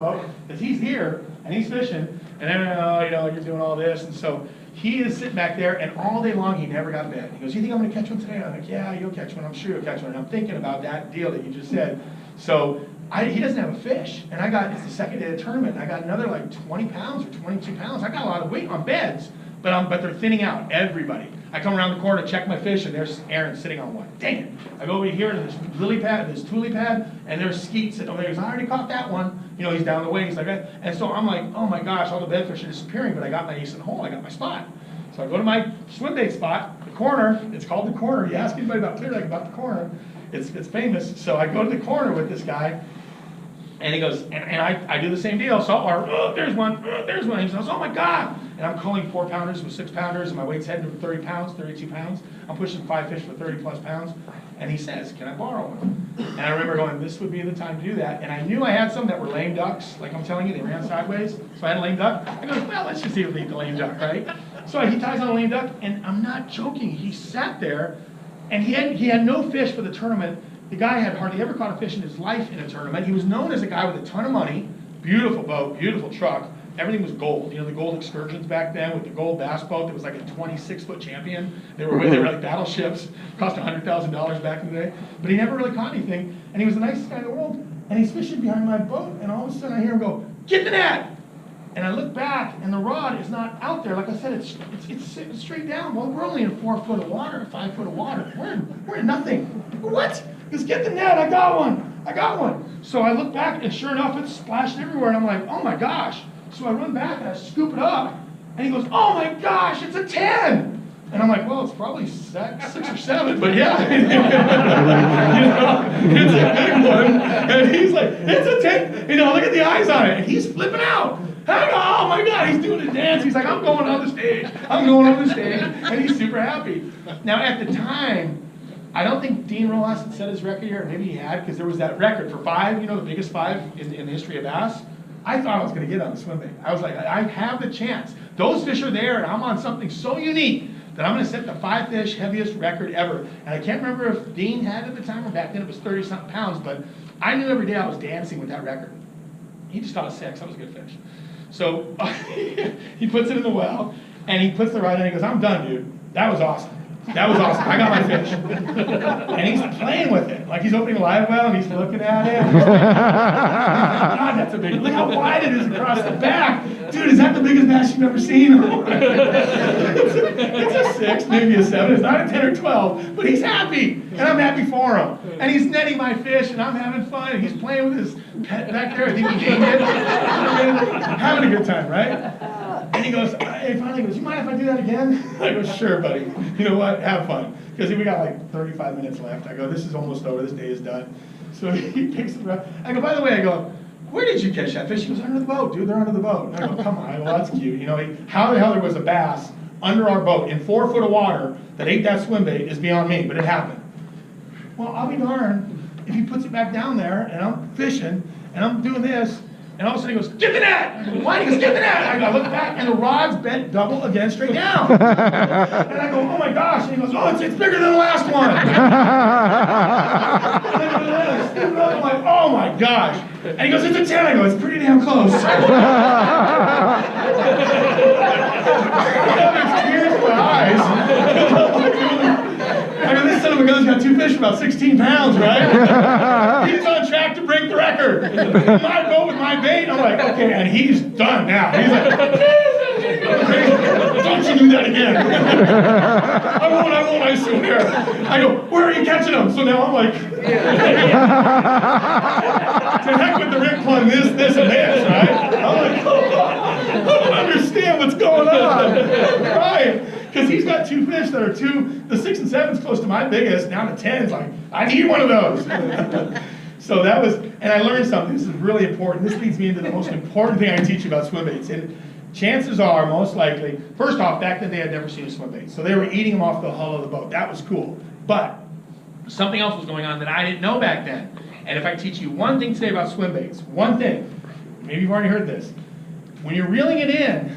because he's here and he's fishing, and then you're doing all this, and so he is sitting back there, and all day long he never got bit. He goes, "You think I'm going to catch one today?" And I'm like, "Yeah, you'll catch one. I'm sure you'll catch one." And I'm thinking about that deal that you just said. So he doesn't have a fish, and it's the second day of the tournament. And I got another like 20 pounds or 22 pounds. I got a lot of weight on beds, but they're thinning out. Everybody. I come around the corner to check my fish, and there's Aaron sitting on one. Dang it! I go over here to this lily pad, this tule pad, and there's Skeet sitting over there. He goes, "I already caught that one." He's down the way. He's like, and so I'm like, oh my gosh, all the bedfish are disappearing, but I got my ace in the hole. I got my spot. So I go to my swim bait spot, the corner. It's called the corner. You ask anybody about Clear Lake about the corner, it's famous. So I go to the corner with this guy, and he goes, and I do the same deal. Saltwater, there's one, there's one. He goes, "Oh my God." And I'm culling 4-pounders with 6-pounders, and my weight's heading to 30 pounds, 32 pounds. I'm pushing 5 fish for 30 plus pounds. And he says, "Can I borrow one?" And I remember going, this would be the time to do that. And I knew I had some that were lame ducks, like I'm telling you, they ran sideways. So I had a lame duck. I go, well, let's just see if we beat the lame duck, right? So he ties on a lame duck, and I'm not joking. He sat there, and he had no fish for the tournament. The guy had hardly ever caught a fish in his life in a tournament. He was known as a guy with a ton of money, beautiful boat, beautiful truck. Everything was gold. The gold excursions back then with the gold bass boat that was like a 26-foot champion. They were like battleships, cost $100,000 back in the day. But he never really caught anything, and he was the nicest guy in the world. And he's fishing behind my boat, and all of a sudden I hear him go, "Get the net!" And I look back, and the rod is not out there. Like I said, it's straight down. Well, we're only in 4 foot of water, 5 foot of water. We're in nothing. What? He goes, "Get the net! I got one! I got one!" So I look back, and sure enough, it's splashed everywhere. And I'm like, oh my gosh. So I run back and I scoop it up, and he goes, "Oh my gosh, it's a 10!" And I'm like, well, it's probably 6 or 7, but yeah, it's a big one. And he's like, "It's a 10. Look at the eyes on it. And he's flipping out. I go, oh my God, he's doing a dance. He's like, "I'm going on the stage. I'm going on the stage." And he's super happy. Now, at the time, I don't think Dean Rojas had set his record here. Maybe he had, because there was that record for 5, the biggest 5 in the history of bass. I thought I was going to get on the swim bait. I was like, I have the chance. Those fish are there, and I'm on something so unique that I'm going to set the 5 fish heaviest record ever. And I can't remember if Dean had it at the time, or back then it was 30-something pounds, but I knew every day I was dancing with that record. He just thought it was 6. That was a good fish. So he puts it in the well, and he puts the rod in, and he goes, "I'm done, dude. That was awesome. That was awesome. I got my fish." And he's playing with it. Like he's opening a live well, and he's looking at it. God, that's a big, look how wide it is across the back. Dude, is that the biggest bass you've ever seen? It's a 6, maybe a 7. It's not a 10 or 12, but he's happy, and I'm happy for him. And he's netting my fish, and I'm having fun, and he's playing with his pet back there. I think he named it. Having a good time, right? And he goes, he finally goes, "You mind if I do that again?" I go, "Sure, buddy. You know what? Have fun." Because we got like 35 minutes left. I go, "This is almost over. This day is done." So he picks it up. I go, "By the way," I go, "where did you catch that fish?" He goes, "Under the boat, dude. They're under the boat." And I go, "Come on." I go, "Well, that's cute." How the hell there was a bass under our boat in 4 foot of water that ate that swim bait is beyond me, but it happened. Well, I'll be darned if he puts it back down there, and I'm fishing, and I'm doing this, and all of a sudden he goes, "Get the net!" I go, "Why?" He goes, "Get the net!" I look back, and the rod's bent double again, straight down. And I go, "Oh my gosh!" And he goes, "Oh, it's bigger than the last one." And I'm like, "Oh my gosh!" And he goes, "It's a 10." I go, "It's pretty damn close." I have tears in my eyes. I go, "This son of a gun's got 2 fish for about 16 pounds, right?" He's on track to break the record. My boat with my bait. I'm like, okay, and he's done now. He's like, "Don't you do that again." I won't, I swear. I go, "Where are you catching them?" So now I'm like, to heck with the Rick plug, this, and this, right? I'm like, I don't understand what's going on. Right? Because he's got 2 fish that are the 6 and 7's close to my biggest, down to 10's like, I need one of those. So that was, and I learned something. This is really important. This leads me into the most important thing I teach you about swim baits. And chances are, most likely, first off, back then they had never seen a swim bait. So they were eating them off the hull of the boat. That was cool. But something else was going on that I didn't know back then. And if I teach you one thing today about swim baits, one thing, maybe you've already heard this. When you're reeling it in,